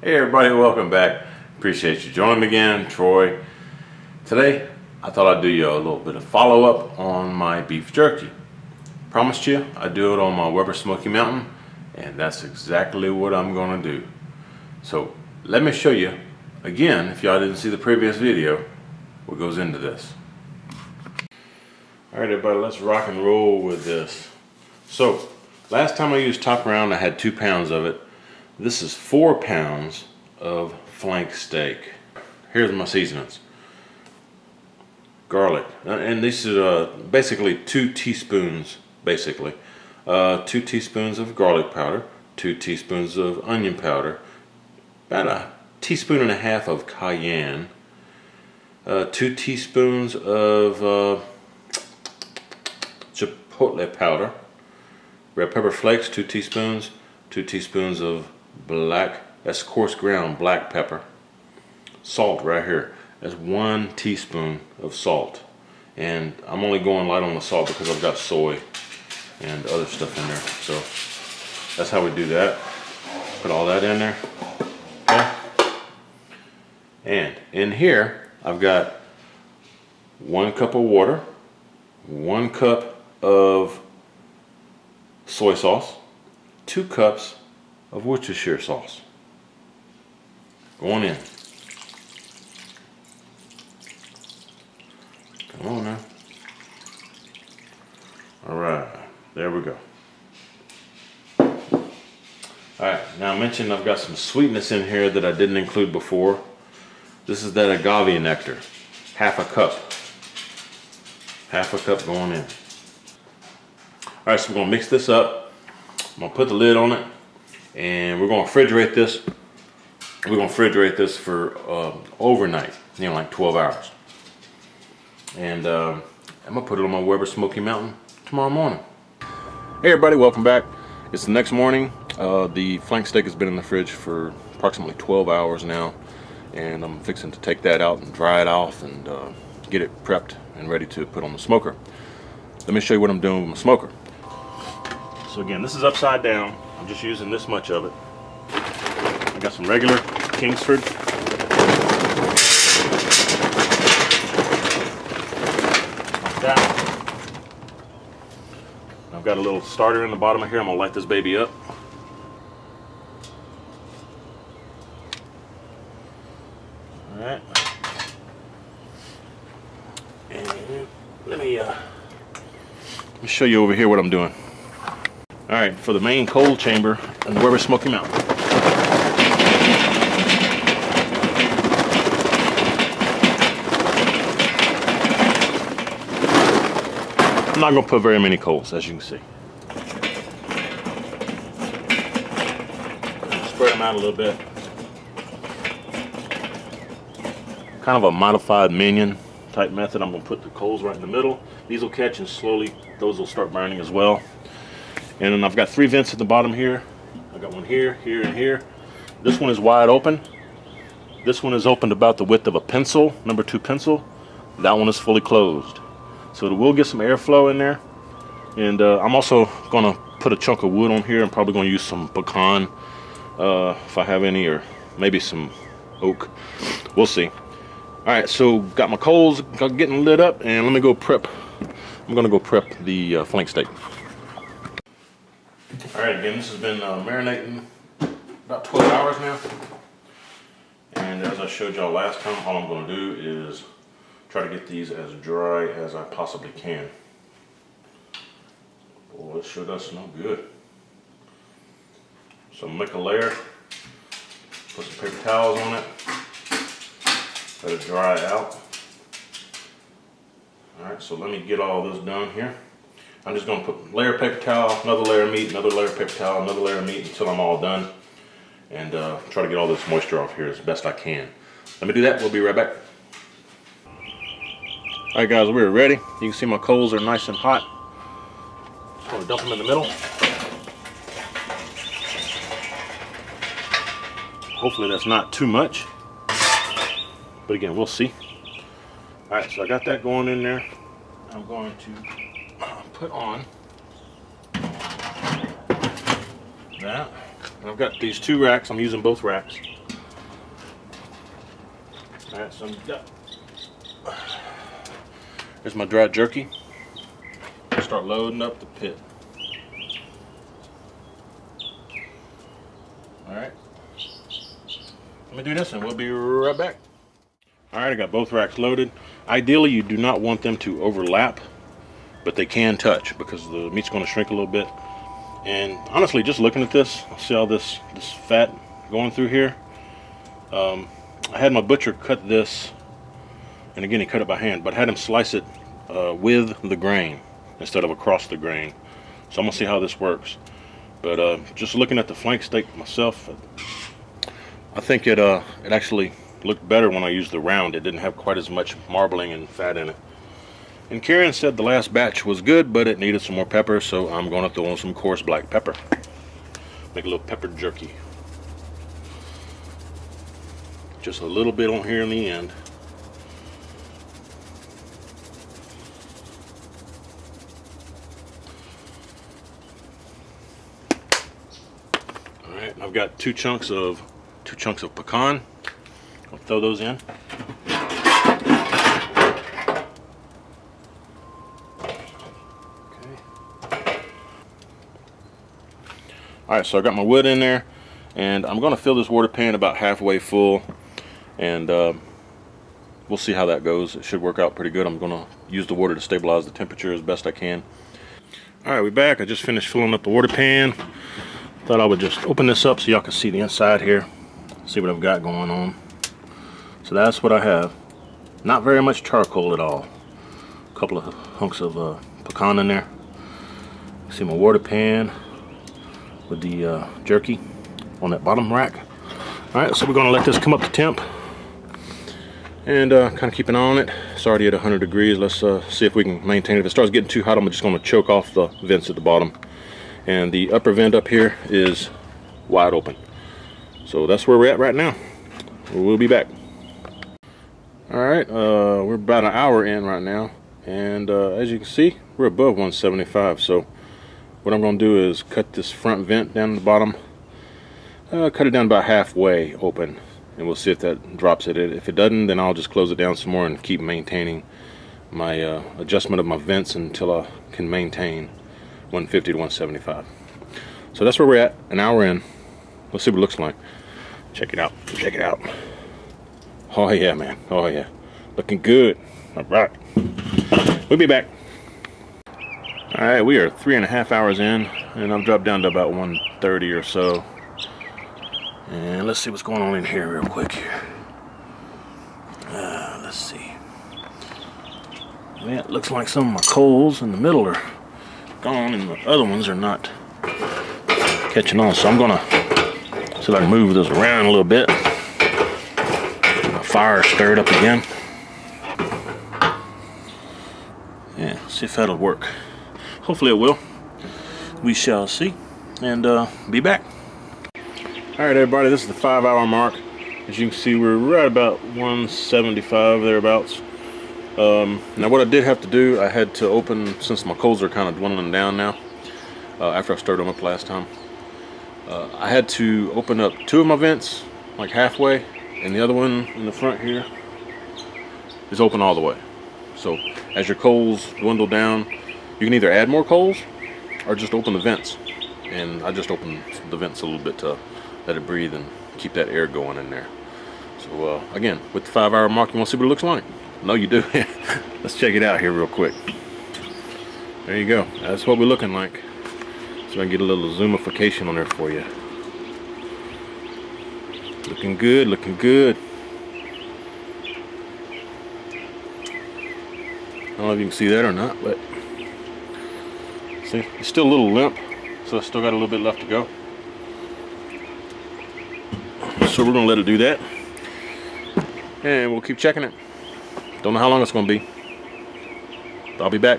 Hey everybody, welcome back. Appreciate you joining me again, Troy. Today, I thought I'd do you a little bit of follow-up on my beef jerky. Promised you I'd do it on my Weber Smoky Mountain, and that's exactly what I'm gonna do. So let me show you again, if y'all didn't see the previous video, what goes into this. Alright everybody, let's rock and roll with this. So, last time I used top round, I had 2 pounds of it. This is 4 pounds of flank steak. Here's my seasonings. Garlic, and this is basically 2 teaspoons, basically. 2 teaspoons of garlic powder, 2 teaspoons of onion powder, about a teaspoon and a half of cayenne, 2 teaspoons of chipotle powder, red pepper flakes, 2 teaspoons, 2 teaspoons of black, that's coarse ground black pepper, salt right here, that's 1 teaspoon of salt, and I'm only going light on the salt because I've got soy and other stuff in there, so that's how we do that. Put all that in there, okay? And in here I've got 1 cup of water, 1 cup of soy sauce, 2 cups of Worcestershire sauce. Going in. Come on now. Alright, there we go. Alright, now I mentioned I've got some sweetness in here that I didn't include before. This is that Agave Nectar. Half a cup. Half a cup going in. Alright, so we're going to mix this up. I'm going to put the lid on it, and we're going to refrigerate this. We're going to refrigerate this for overnight, like 12 hours. And I'm going to put it on my Weber Smoky Mountain tomorrow morning. Hey everybody, welcome back. It's the next morning. The flank steak has been in the fridge for approximately 12 hours now, and I'm fixing to take that out and dry it off and get it prepped and ready to put on the smoker. Let me show you what I'm doing with my smoker. So again, this is upside down. I'm just using this much of it. I got some regular Kingsford. Like that. I've got a little starter in the bottom of here. I'm gonna light this baby up. All right. And let me show you over here what I'm doing. Alright, for the main cold chamber in the Weber Smoky Mountain. I'm not going to put very many coals, as you can see. Spread them out a little bit. Kind of a modified minion type method. I'm going to put the coals right in the middle. These will catch, and slowly those will start burning as well. And then I've got 3 vents at the bottom here. I've got one here, here, and here. This one is wide open. This one is opened about the width of a pencil, number 2 pencil. That one is fully closed. So it will get some airflow in there. And I'm also going to put a chunk of wood on here. I'm probably going to use some pecan if I have any, or maybe some oak. We'll see. Alright, so got my coals getting lit up, and let me go prep. I'm going to go prep the flank steak. Alright, again, this has been marinating about 12 hours now. And as I showed y'all last time, all I'm going to do is try to get these as dry as I possibly can. Boy, this sure does smell good. So make a layer, put some paper towels on it, let it dry out. Alright, so let me get all this done here. I'm just going to put layer of paper towel, another layer of meat, another layer of paper towel, another layer of meat until I'm all done. And try to get all this moisture off here as best I can. Let me do that. We'll be right back. Alright guys, we're ready. You can see my coals are nice and hot. Just want to dump them in the middle. Hopefully that's not too much. But again, we'll see. Alright, so I got that going in there. I'm going to put on that. And I've got these two racks. I'm using both racks. All right, so there's my dry jerky. Start loading up the pit. All right, let me do this and we'll be right back. All right, I got both racks loaded. Ideally, you do not want them to overlap, but they can touch because the meat's going to shrink a little bit. And honestly, just looking at this, see all this fat going through here. I had my butcher cut this, and again, he cut it by hand, but I had him slice it with the grain instead of across the grain. So I'm gonna see how this works. But just looking at the flank steak myself, I think it actually looked better when I used the round. It didn't have quite as much marbling and fat in it. And Karen said the last batch was good, but it needed some more pepper, so I'm gonna throw on some coarse black pepper. Make a little pepper jerky. Just a little bit on here in the end. All right, I've got two chunks of pecan. I'll throw those in. All right, so I got my wood in there, and I'm going to fill this water pan about halfway full, and we'll see how that goes. It should work out pretty good. I'm going to use the water to stabilize the temperature as best I can. All right, we're back. I just finished filling up the water pan. Thought I would just open this up so y'all can see the inside here, see what I've got going on. So that's what I have. Not very much charcoal at all. A couple of hunks of pecan in there. See my water pan with the jerky on that bottom rack. All right, so we're gonna let this come up to temp and kind of keep an eye on it. It's already at 100 degrees. Let's see if we can maintain it. If it starts getting too hot, I'm just gonna choke off the vents at the bottom. And the upper vent up here is wide open. So that's where we're at right now. We'll be back. All right, we're about an hour in right now. And as you can see, we're above 175. So what I'm going to do is cut this front vent down the bottom, cut it down about halfway open, and we'll see if that drops it. If it doesn't, then I'll just close it down some more and keep maintaining my adjustment of my vents until I can maintain 150 to 175. So that's where we're at, an hour in. Let's see what it looks like. Check it out, check it out. Oh yeah, man, oh yeah. Looking good. All right, we'll be back. All right, we are 3.5 hours in, and I've dropped down to about 130 or so. And let's see what's going on in here real quick here. Let's see. Yeah, it looks like some of my coals in the middle are gone, and the other ones are not catching on. So I'm gonna see if I can move this around a little bit. My fire stirred up again. Yeah, see if that'll work. Hopefully it will. We shall see, and be back. All right, everybody, this is the 5-hour mark. As you can see, we're right about 175 thereabouts. Now what I did have to do, I had to open, since my coals are kind of dwindling down now, after I stirred them up last time, I had to open up 2 of my vents, like halfway, and the other one in the front here is open all the way. So as your coals dwindle down, you can either add more coals or just open the vents. And I just opened the vents a little bit to let it breathe and keep that air going in there. So again, with the 5-hour mark, you want to see what it looks like? No, you do. Let's check it out here real quick. There you go. That's what we're looking like. So I can get a little zoomification on there for you. Looking good, looking good. I don't know if you can see that or not, but see, it's still a little limp, so it's still got a little bit left to go. So we're gonna let it do that, and we'll keep checking it. Don't know how long it's gonna be. I'll be back.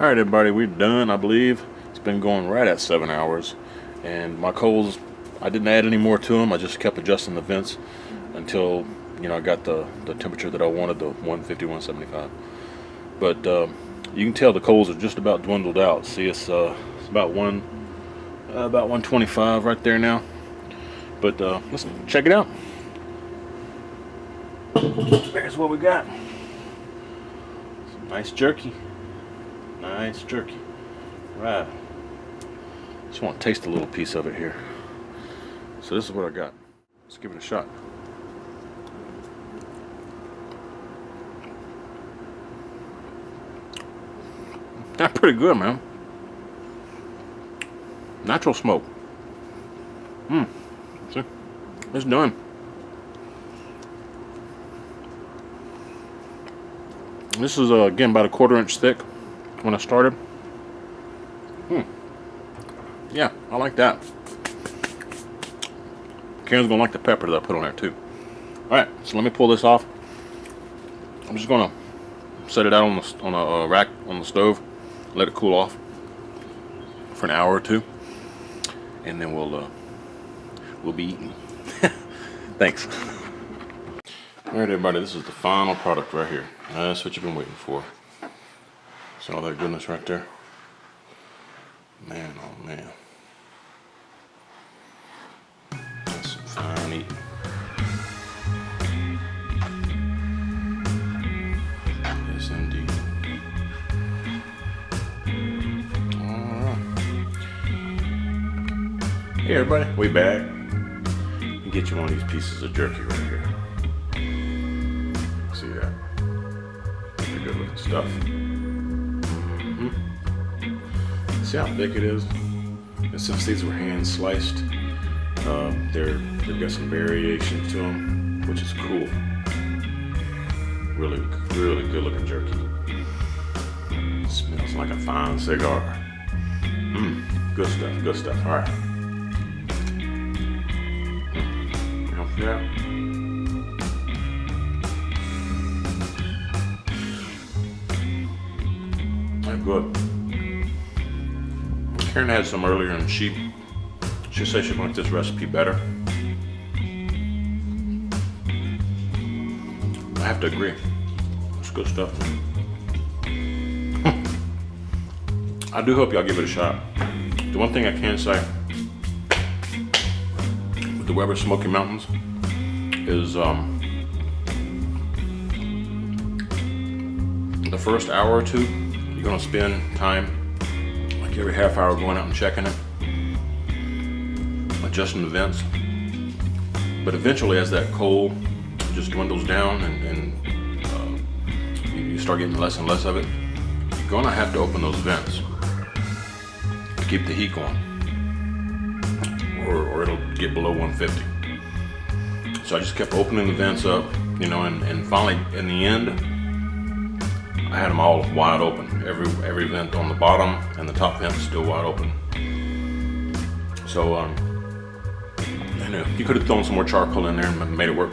All right, everybody, we're done, I believe. It's been going right at 7 hours, and my coals, I didn't add any more to them. I just kept adjusting the vents until, you know, I got the temperature that I wanted, the 150, 175. But you can tell the coals are just about dwindled out. See, it's about 125 right there now. But let's check it out. There's what we got. Some nice jerky. Nice jerky. Right. Just want to taste a little piece of it here. So this is what I got. Let's give it a shot. That's pretty good, man. Natural smoke. See? It's done. This is again about a 1/4 inch thick when I started. Yeah, I like that. Karen's gonna like the pepper that I put on there too. Alright, so let me pull this off. I'm just gonna set it out on a rack on the stove, let it cool off for an hour or two, and then we'll be eating. Thanks. Alright everybody, this is the final product right here. That's what you've been waiting for. See all that goodness right there? Man, oh man. That's some fine eating. Yes indeed. Alright. Hey everybody, we back. Let me get you one of these pieces of jerky right here. See that? Pretty good looking stuff. See how thick it is? And since these were hand sliced, they've got some variation to them, which is cool. Really, really good looking jerky. Smells like a fine cigar. Good stuff, good stuff. All right. Help you out. That's good. Karen had some earlier and she said she liked this recipe better. I have to agree. It's good stuff. I do hope y'all give it a shot. The one thing I can say with the Weber Smoky Mountains is the first hour or two you're gonna spend time like every half hour going out and checking it, adjusting the vents. But eventually as that coal just dwindles down and you start getting less and less of it, you're gonna have to open those vents to keep the heat going, or it'll get below 150. So I just kept opening the vents up, you know, and finally in the end I had them all wide open. Every vent on the bottom and the top vent is still wide open. So you know, you could have thrown some more charcoal in there and made it work.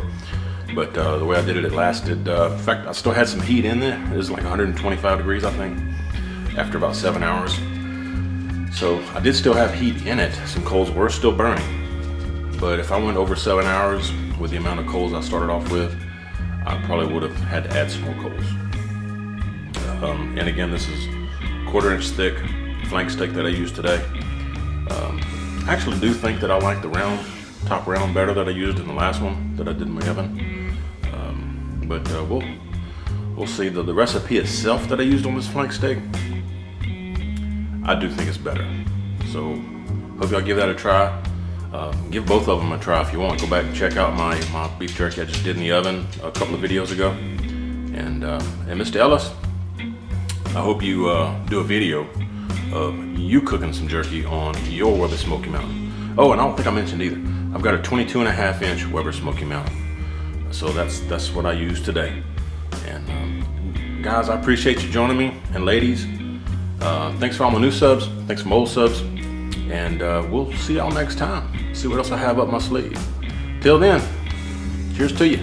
But the way I did it, it lasted. In fact, I still had some heat in there. It was like 125 degrees, I think, after about 7 hours. So I did still have heat in it. Some coals were still burning. But if I went over 7 hours with the amount of coals I started off with, I probably would have had to add some more coals. And again, this is 1/4 inch thick flank steak that I used today. I actually do think that I like the top round better that I used in the last one that I did in my oven. But we'll see. The recipe itself that I used on this flank steak, I do think it's better. So hope y'all give that a try. Give both of them a try if you want. Go back and check out my beef jerky I just did in the oven a couple of videos ago. And Mr. Ellis, I hope you do a video of you cooking some jerky on your Weber Smoky Mountain. Oh, and I don't think I mentioned either, I've got a 22.5 inch Weber Smoky Mountain. So that's what I used today. And guys, I appreciate you joining me. And ladies, thanks for all my new subs. Thanks for my old subs. And we'll see y'all next time. See what else I have up my sleeve. Till then, cheers to you.